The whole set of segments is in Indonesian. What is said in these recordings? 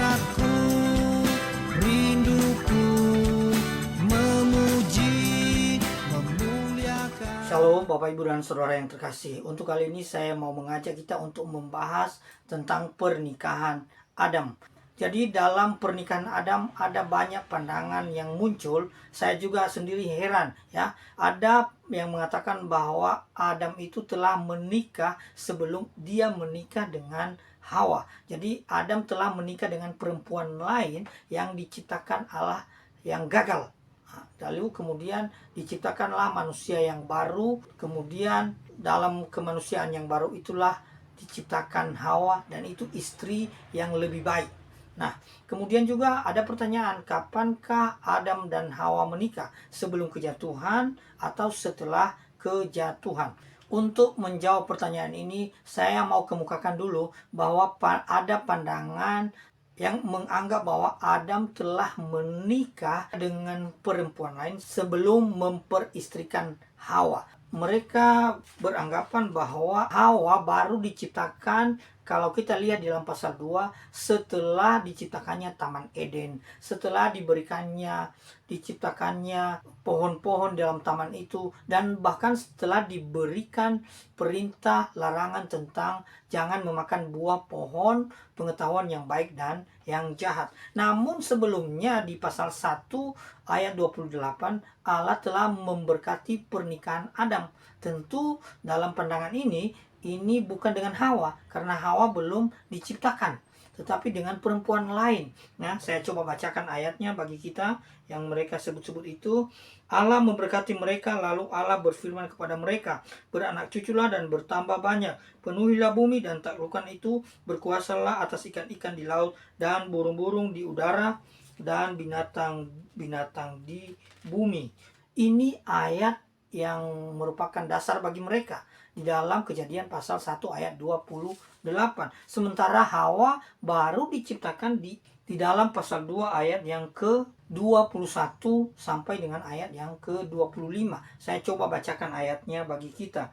hasratku, rinduku memuji, memuliakan. Shalom Bapak Ibu dan Saudara yang terkasih. Untuk kali ini saya mau mengajak kita untuk membahas tentang pernikahan Adam. Jadi dalam pernikahan Adam ada banyak pandangan yang muncul. Saya juga sendiri heran ya. Ada yang mengatakan bahwa Adam itu telah menikah sebelum dia menikah dengan Hawa. Jadi Adam telah menikah dengan perempuan lain yang diciptakan Allah yang gagal. Lalu kemudian diciptakanlah manusia yang baru. Kemudian dalam kemanusiaan yang baru itulah diciptakan Hawa, dan itu istri yang lebih baik. Nah, kemudian juga ada pertanyaan, kapankah Adam dan Hawa menikah? Sebelum kejatuhan atau setelah kejatuhan? Untuk menjawab pertanyaan ini, saya mau kemukakan dulu bahwa ada pandangan yang menganggap bahwa Adam telah menikah dengan perempuan lain sebelum memperistrikan Hawa. Mereka beranggapan bahwa Hawa baru diciptakan, kalau kita lihat di dalam pasal 2, setelah diciptakannya Taman Eden, setelah diciptakannya pohon-pohon dalam taman itu, dan bahkan setelah diberikan perintah larangan tentang jangan memakan buah pohon pengetahuan yang baik dan yang jahat. Namun sebelumnya di pasal 1 ayat 28, Allah telah memberkati pernikahan Adam. Tentu dalam pandangan ini bukan dengan Hawa, karena Hawa belum diciptakan, tetapi dengan perempuan lain. Nah, saya coba bacakan ayatnya bagi kita yang mereka sebut-sebut itu. Allah memberkati mereka, lalu Allah berfirman kepada mereka, beranak cuculah dan bertambah banyak, penuhilah bumi dan taklukkan itu, berkuasalah atas ikan-ikan di laut dan burung-burung di udara dan binatang-binatang di bumi. Ini ayat yang merupakan dasar bagi mereka di dalam Kejadian pasal 1 ayat 28. Sementara Hawa baru diciptakan di dalam pasal 2 ayat yang ke-21 sampai dengan ayat yang ke-25. Saya coba bacakan ayatnya bagi kita.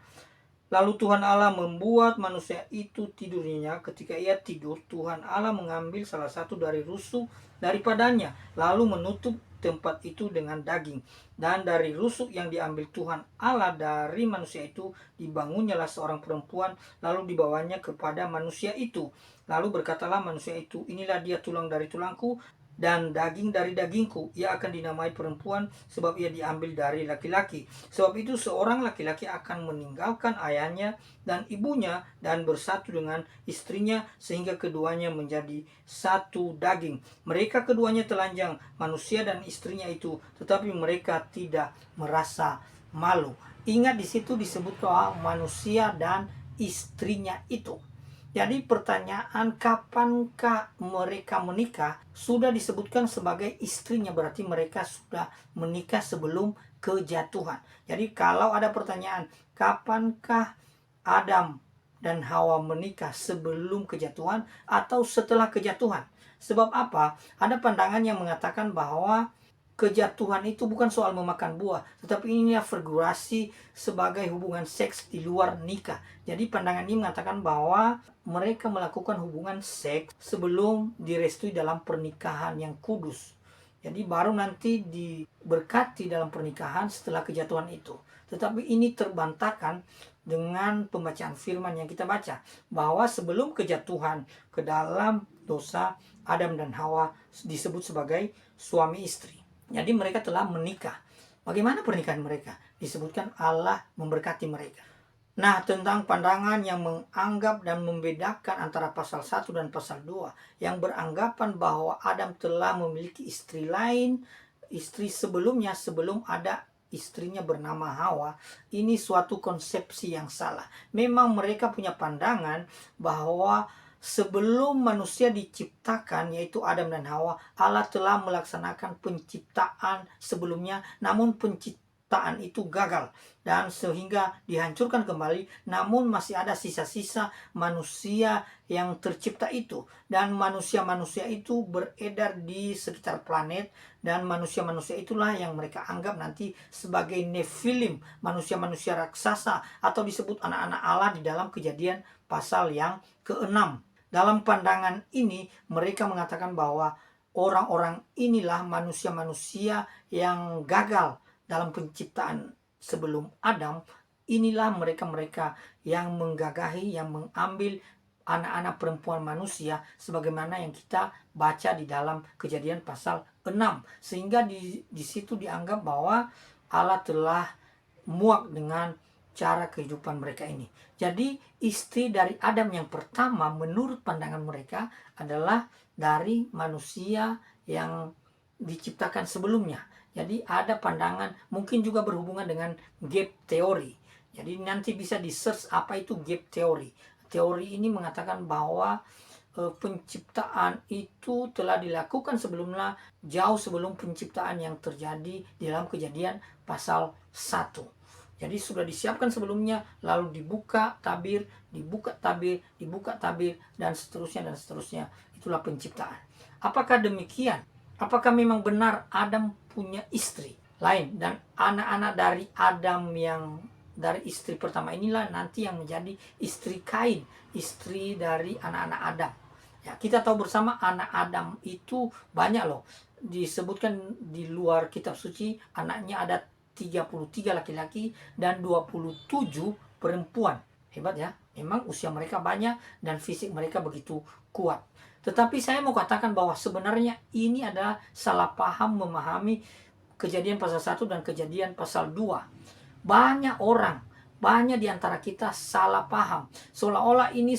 Lalu Tuhan Allah membuat manusia itu tidurnya. Ketika ia tidur, Tuhan Allah mengambil salah satu dari rusuk daripadanya, lalu menutup tempat itu dengan daging. Dan dari rusuk yang diambil Tuhan Allah dari manusia itu, dibangunnyalah seorang perempuan, lalu dibawanya kepada manusia itu. Lalu berkatalah manusia itu, inilah dia tulang dari tulangku dan daging dari dagingku. Ia akan dinamai perempuan, sebab ia diambil dari laki-laki. Sebab itu seorang laki-laki akan meninggalkan ayahnya dan ibunya dan bersatu dengan istrinya, sehingga keduanya menjadi satu daging. Mereka keduanya telanjang, manusia dan istrinya itu, tetapi mereka tidak merasa malu. Ingat, di situ disebut bahwa manusia dan istrinya itu. Jadi pertanyaan kapankah mereka menikah sudah disebutkan sebagai istrinya, berarti mereka sudah menikah sebelum kejatuhan. Jadi kalau ada pertanyaan kapankah Adam dan Hawa menikah, sebelum kejatuhan atau setelah kejatuhan? Sebab apa? Ada pandangan yang mengatakan bahwa kejatuhan itu bukan soal memakan buah, tetapi ini figurasi sebagai hubungan seks di luar nikah. Jadi pandangan ini mengatakan bahwa mereka melakukan hubungan seks sebelum direstui dalam pernikahan yang kudus. Jadi baru nanti diberkati dalam pernikahan setelah kejatuhan itu. Tetapi ini terbantahkan dengan pembacaan firman yang kita baca, bahwa sebelum kejatuhan ke dalam dosa, Adam dan Hawa disebut sebagai suami istri. Jadi mereka telah menikah. Bagaimana pernikahan mereka? Disebutkan Allah memberkati mereka. Nah, tentang pandangan yang menganggap dan membedakan antara pasal 1 dan pasal 2, yang beranggapan bahwa Adam telah memiliki istri lain, istri sebelumnya, sebelum ada istrinya bernama Hawa, ini suatu konsepsi yang salah. Memang mereka punya pandangan bahwa sebelum manusia diciptakan, yaitu Adam dan Hawa, Allah telah melaksanakan penciptaan sebelumnya, namun penciptaan itu gagal dan sehingga dihancurkan kembali. Namun masih ada sisa-sisa manusia yang tercipta itu, dan manusia-manusia itu beredar di sekitar planet, dan manusia-manusia itulah yang mereka anggap nanti sebagai Nephilim, manusia-manusia raksasa, atau disebut anak-anak Allah di dalam Kejadian pasal yang ke-6. Dalam pandangan ini, mereka mengatakan bahwa orang-orang inilah manusia-manusia yang gagal dalam penciptaan sebelum Adam. Inilah mereka-mereka yang menggagahi, yang mengambil anak-anak perempuan manusia sebagaimana yang kita baca di dalam Kejadian pasal 6. Sehingga di situ dianggap bahwa Allah telah muak dengan cara kehidupan mereka ini. Jadi istri dari Adam yang pertama menurut pandangan mereka adalah dari manusia yang diciptakan sebelumnya. Jadi ada pandangan mungkin juga berhubungan dengan gap teori. Jadi nanti bisa di search apa itu gap teori. Teori ini mengatakan bahwa penciptaan itu telah dilakukan sebelumnya, jauh sebelum penciptaan yang terjadi di dalam Kejadian pasal 1. Jadi sudah disiapkan sebelumnya, lalu dibuka tabir, dibuka tabir, dibuka tabir, dan seterusnya dan seterusnya. Itulah penciptaan. Apakah demikian? Apakah memang benar Adam punya istri lain, dan anak-anak dari Adam yang dari istri pertama inilah nanti yang menjadi istri Kain, istri dari anak-anak Adam. Ya, kita tahu bersama anak Adam itu banyak loh. Disebutkan di luar kitab suci anaknya ada 33 laki-laki dan 27 perempuan. Hebat ya. Memang usia mereka banyak dan fisik mereka begitu kuat. Tetapi saya mau katakan bahwa sebenarnya ini adalah salah paham memahami Kejadian pasal 1 dan Kejadian pasal 2. Banyak orang, banyak di antara kita salah paham. Seolah-olah ini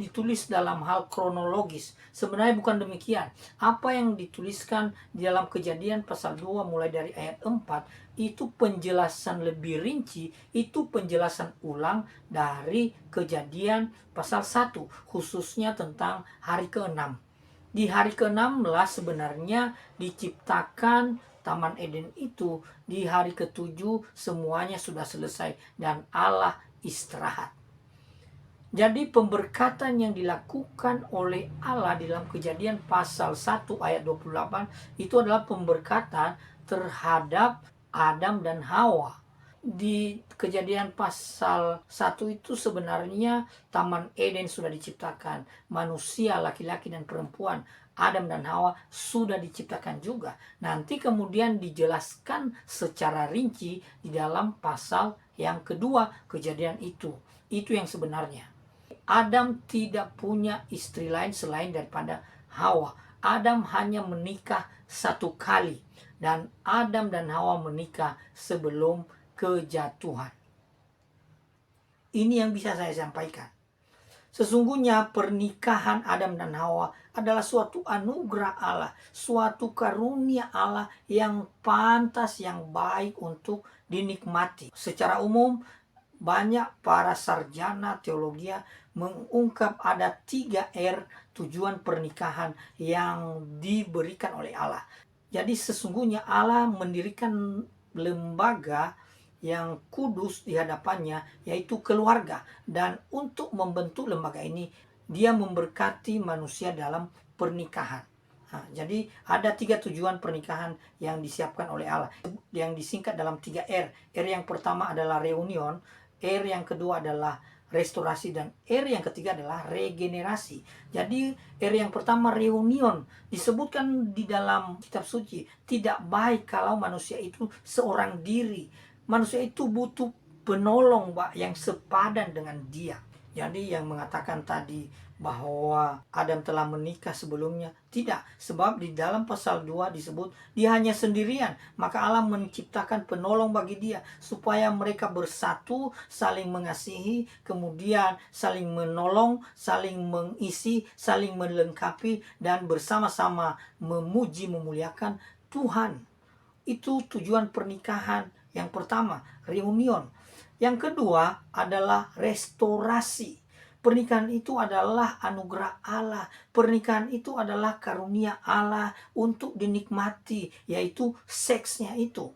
ditulis dalam hal kronologis. Sebenarnya bukan demikian. Apa yang dituliskan di dalam Kejadian pasal 2 mulai dari ayat 4 itu penjelasan lebih rinci, itu penjelasan ulang dari Kejadian pasal 1, khususnya tentang hari ke-6. Di hari ke-16 sebenarnya diciptakan Taman Eden itu. Di hari ke-7 semuanya sudah selesai dan Allah istirahat. Jadi pemberkatan yang dilakukan oleh Allah di dalam Kejadian pasal 1 ayat 28 itu adalah pemberkatan terhadap Adam dan Hawa. Di Kejadian pasal 1 itu sebenarnya Taman Eden sudah diciptakan. Manusia, laki-laki dan perempuan, Adam dan Hawa sudah diciptakan juga. Nanti kemudian dijelaskan secara rinci di dalam pasal yang kedua Kejadian itu. Itu yang sebenarnya. Adam tidak punya istri lain selain daripada Hawa. Adam hanya menikah satu kali. Dan Adam dan Hawa menikah sebelum kejatuhan. Ini yang bisa saya sampaikan. Sesungguhnya pernikahan Adam dan Hawa adalah suatu anugerah Allah, suatu karunia Allah yang pantas, yang baik untuk dinikmati. Secara umum, banyak para sarjana teologi mengungkap ada 3 R tujuan pernikahan yang diberikan oleh Allah. Jadi sesungguhnya Allah mendirikan lembaga yang kudus di hadapannya, yaitu keluarga. Dan untuk membentuk lembaga ini, dia memberkati manusia dalam pernikahan. Nah, jadi ada 3 tujuan pernikahan yang disiapkan oleh Allah, yang disingkat dalam 3 R. R yang pertama adalah reunion, R yang kedua adalah restorasi, dan R yang ketiga adalah regenerasi. Jadi R yang pertama reunion disebutkan di dalam kitab suci, tidak baik kalau manusia itu seorang diri. Manusia itu butuh penolong, Pak, yang sepadan dengan dia. Jadi yang mengatakan tadi bahwa Adam telah menikah sebelumnya, tidak. Sebab di dalam pasal 2 disebut dia hanya sendirian. Maka Allah menciptakan penolong bagi dia supaya mereka bersatu, saling mengasihi, kemudian saling menolong, saling mengisi, saling melengkapi, dan bersama-sama memuji, memuliakan Tuhan. Itu tujuan pernikahan. Yang pertama, reunion. Yang kedua adalah restorasi. Pernikahan itu adalah anugerah Allah. Pernikahan itu adalah karunia Allah untuk dinikmati, yaitu seksnya itu.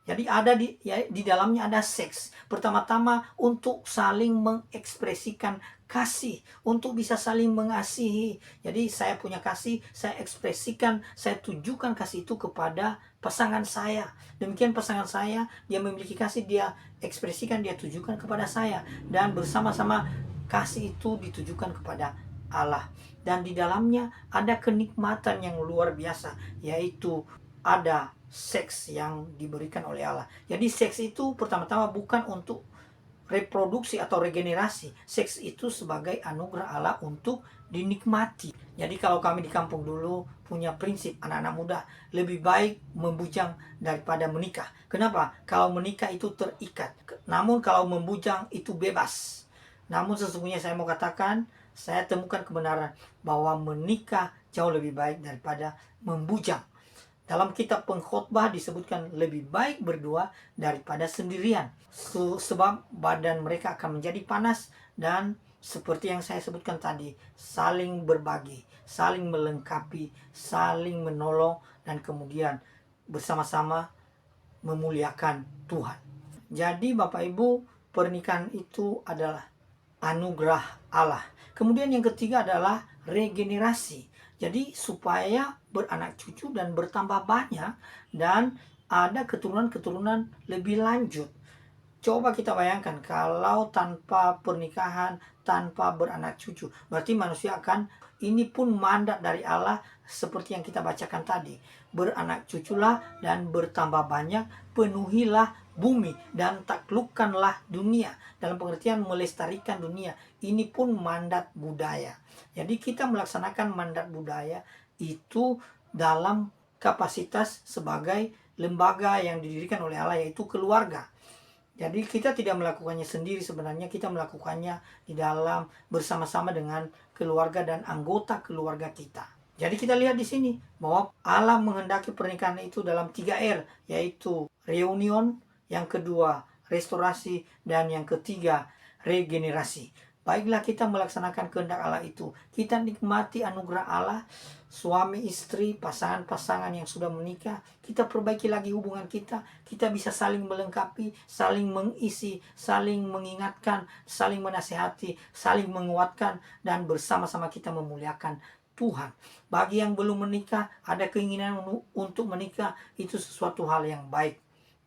Jadi ada di dalamnya ada seks. Pertama-tama untuk saling mengekspresikan kasih, untuk bisa saling mengasihi. Jadi saya punya kasih, saya ekspresikan, saya tujukan kasih itu kepada pasangan saya. Demikian pasangan saya, dia memiliki kasih, dia ekspresikan, dia tujukan kepada saya. Dan bersama-sama kasih itu ditujukan kepada Allah. Dan di dalamnya ada kenikmatan yang luar biasa, yaitu ada seks yang diberikan oleh Allah. Jadi seks itu pertama-tama bukan untuk reproduksi atau regenerasi. Seks itu sebagai anugerah Allah untuk dinikmati. Jadi kalau kami di kampung dulu punya prinsip anak-anak muda, lebih baik membujang daripada menikah. Kenapa? Kalau menikah itu terikat. Namun kalau membujang itu bebas. Namun sesungguhnya saya mau katakan, saya temukan kebenaran bahwa menikah jauh lebih baik daripada membujang. Dalam kitab Pengkhotbah disebutkan lebih baik berdua daripada sendirian. Sebab badan mereka akan menjadi panas, dan seperti yang saya sebutkan tadi, saling berbagi, saling melengkapi, saling menolong, dan kemudian bersama-sama memuliakan Tuhan. Jadi Bapak Ibu, pernikahan itu adalah anugerah Allah. Kemudian yang ketiga adalah regenerasi. Jadi supaya beranak cucu dan bertambah banyak dan ada keturunan-keturunan lebih lanjut. Coba kita bayangkan kalau tanpa pernikahan, tanpa beranak cucu, berarti manusia akan, ini pun mandat dari Allah seperti yang kita bacakan tadi. Beranak cuculah dan bertambah banyak, penuhilah bumi dan taklukkanlah dunia. Dalam pengertian melestarikan dunia. Ini pun mandat budaya. Jadi kita melaksanakan mandat budaya itu dalam kapasitas sebagai lembaga yang didirikan oleh Allah, yaitu keluarga. Jadi kita tidak melakukannya sendiri, sebenarnya kita melakukannya di dalam bersama-sama dengan keluarga dan anggota keluarga kita. Jadi kita lihat di sini bahwa Allah menghendaki pernikahan itu dalam 3R, yaitu reunion, yang kedua restorasi, dan yang ketiga regenerasi. Baiklah kita melaksanakan kehendak Allah itu. Kita nikmati anugerah Allah, suami istri, pasangan-pasangan yang sudah menikah. Kita perbaiki lagi hubungan kita. Kita bisa saling melengkapi, saling mengisi, saling mengingatkan, saling menasihati, saling menguatkan, dan bersama-sama kita memuliakan Tuhan. Bagi yang belum menikah, ada keinginan untuk menikah, itu sesuatu hal yang baik.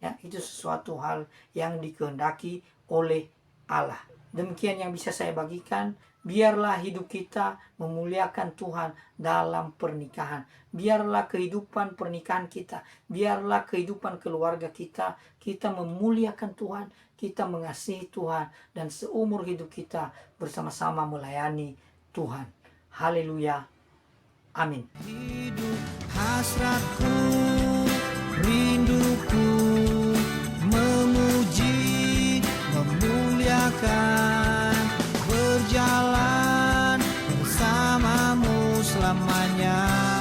Ya, itu sesuatu hal yang dikehendaki oleh Allah. Demikian yang bisa saya bagikan. Biarlah hidup kita memuliakan Tuhan dalam pernikahan. Biarlah kehidupan pernikahan kita, biarlah kehidupan keluarga kita, kita memuliakan Tuhan, kita mengasihi Tuhan, dan seumur hidup kita bersama-sama melayani Tuhan. Haleluya. Amin. Hidup hasratku, rinduku, memuji, memuliakan, berjalan bersamamu selamanya.